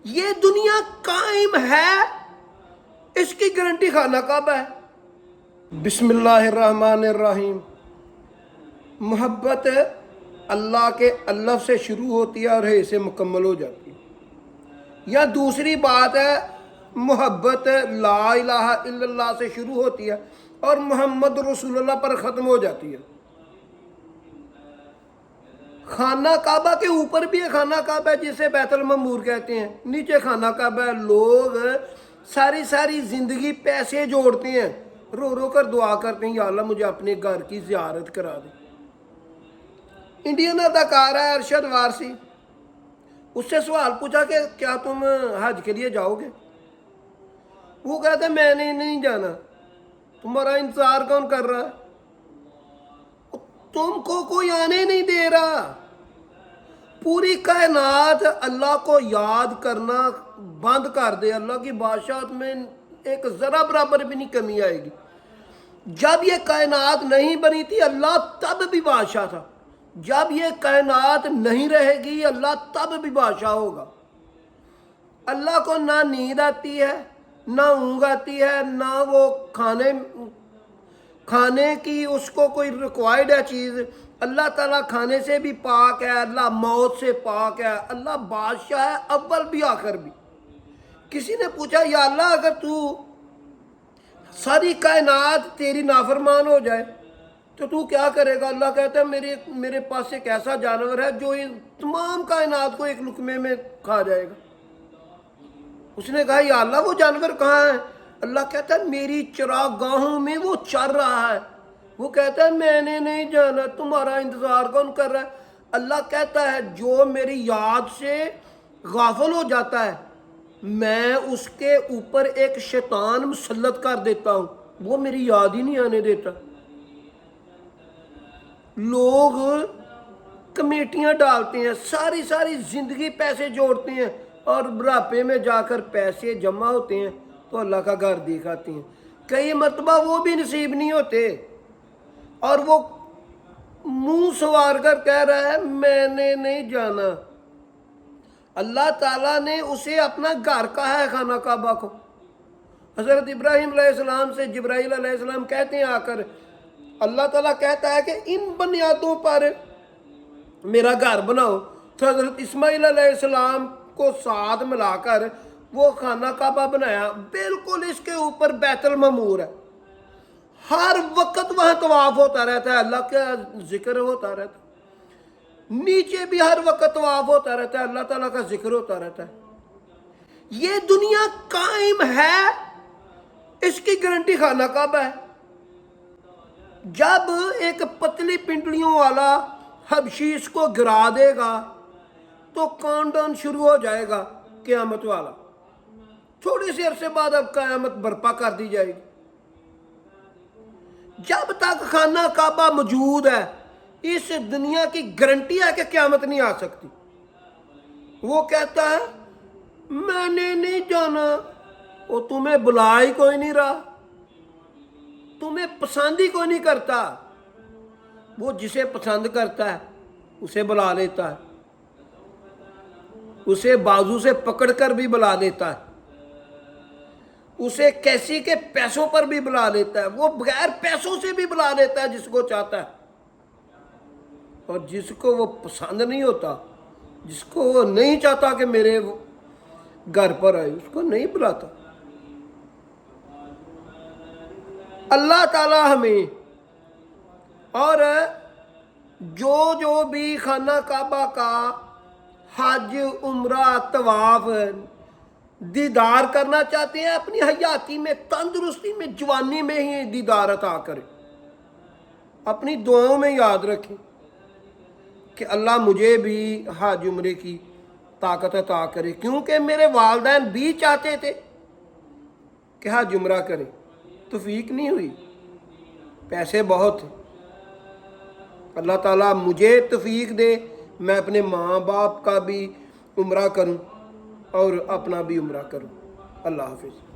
یہ دنیا قائم ہے، اس کی گارنٹی خانہ کعبہ ہے۔ بسم اللہ الرحمن الرحیم۔ محبت اللہ کے الف سے شروع ہوتی ہے اور ہے سے مکمل ہو جاتی ہے۔ یا دوسری بات ہے، محبت لا الہ الا اللہ سے شروع ہوتی ہے اور محمد رسول اللہ پر ختم ہو جاتی ہے۔ خانہ کعبہ کے اوپر بھی ایک خانہ کعبہ ہے جسے بیت المعمور کہتے ہیں، نیچے خانہ کعبہ ہے۔ لوگ ساری زندگی پیسے جوڑتے ہیں، رو رو کر دعا کرتے ہیں، یا اللہ مجھے اپنے گھر کی زیارت کرا دے۔ انڈین اداکار ہے ارشد وارثی، اس سے سوال پوچھا کہ کیا تم حج کے لیے جاؤ گے؟ وہ کہتے ہیں میں نے نہیں جانا، تمہارا انتظار کون کر رہا ہے؟ تم کو کوئی آنے نہیں دے رہا۔ پوری کائنات اللہ کو یاد کرنا بند کر دے، اللہ کی بادشاہت میں ایک ذرا برابر بھی نہیں کمی آئے گی۔ جب یہ کائنات نہیں بنی تھی اللہ تب بھی بادشاہ تھا، جب یہ کائنات نہیں رہے گی اللہ تب بھی بادشاہ ہوگا۔ اللہ کو نہ نیند آتی ہے، نہ اونگ آتی ہے، نہ وہ کھانے کی اس کو کوئی ریکوائرڈ ہے چیز۔ اللہ تعالیٰ کھانے سے بھی پاک ہے، اللہ موت سے پاک ہے، اللہ بادشاہ ہے اول بھی آخر بھی۔ کسی نے پوچھا یا اللہ اگر تو ساری کائنات تیری نافرمان ہو جائے تو کیا کرے گا؟ اللہ کہتا ہے میرے پاس ایک ایسا جانور ہے جو ان تمام کائنات کو ایک لقمے میں کھا جائے گا۔ اس نے کہا یا اللہ وہ جانور کہاں ہے؟ اللہ کہتا ہے میری چراگاہوں میں وہ چر رہا ہے۔ وہ کہتا ہے میں نے نہیں جانا، تمہارا انتظار کون کر رہا ہے؟ اللہ کہتا ہے جو میری یاد سے غافل ہو جاتا ہے میں اس کے اوپر ایک شیطان مسلط کر دیتا ہوں، وہ میری یاد ہی نہیں آنے دیتا۔ لوگ کمیٹیاں ڈالتے ہیں، ساری زندگی پیسے جوڑتے ہیں اور بڑھاپے میں جا کر پیسے جمع ہوتے ہیں تو اللہ کا گھر دکھاتے ہیں۔ کئی مرتبہ وہ بھی نصیب نہیں ہوتے اور وہ منہ سوار کر کہہ رہا ہے میں نے نہیں جانا۔ اللہ تعالیٰ نے اسے اپنا گھر کہا ہے خانہ کعبہ کو۔ حضرت ابراہیم علیہ السلام سے جبرائیل علیہ السلام کہتے ہیں آ کر، اللہ تعالیٰ کہتا ہے کہ ان بنیادوں پر میرا گھر بناؤ، تو حضرت اسماعیل علیہ السلام کو ساتھ ملا کر وہ خانہ کعبہ بنایا۔ بالکل اس کے اوپر بیت المعمور ہے، ہر وقت وہاں طواف ہوتا رہتا ہے، اللہ کا ذکر ہوتا رہتا ہے۔ نیچے بھی ہر وقت طواف ہوتا رہتا ہے، اللہ تعالیٰ کا ذکر ہوتا رہتا ہے۔ یہ دنیا قائم ہے، اس کی گارنٹی خانہ کعبہ ہے۔ جب ایک پتلی پنڈلیوں والا حبشی اس کو گرا دے گا تو کاؤنٹ ڈاؤن شروع ہو جائے گا قیامت والا۔ تھوڑے سے عرصے بعد اب قیامت برپا کر دی جائے گی۔ جب تک خانہ کعبہ موجود ہے اس دنیا کی گارنٹی ہے کہ قیامت نہیں آ سکتی۔ وہ کہتا ہے میں نے نہیں جانا، وہ تمہیں بلا ہی کوئی نہیں رہا، تمہیں پسند ہی کوئی نہیں کرتا۔ وہ جسے پسند کرتا ہے اسے بلا لیتا ہے، اسے بازو سے پکڑ کر بھی بلا لیتا ہے، اسے کیسی کے پیسوں پر بھی بلا لیتا ہے، وہ بغیر پیسوں سے بھی بلا لیتا ہے جس کو چاہتا ہے، اور جس کو وہ پسند نہیں ہوتا، جس کو وہ نہیں چاہتا کہ میرے گھر پر آئے، اس کو نہیں بلاتا۔ اللہ تعالیٰ ہمیں اور جو بھی خانہ کعبہ کا حج عمرہ طواف دیدار کرنا چاہتے ہیں اپنی حیاتی میں، تندرستی میں، جوانی میں ہی دیدار عطا کرے۔ اپنی دعاؤں میں یاد رکھیں کہ اللہ مجھے بھی حج عمرے کی طاقت عطا کرے، کیونکہ میرے والدین بھی چاہتے تھے کہ حج عمرہ کریں، توفیق نہیں ہوئی، پیسے بہت تھے۔ اللہ تعالیٰ مجھے توفیق دے میں اپنے ماں باپ کا بھی عمرہ کروں اور اپنا بھی عمرہ کروں۔ اللہ حافظ۔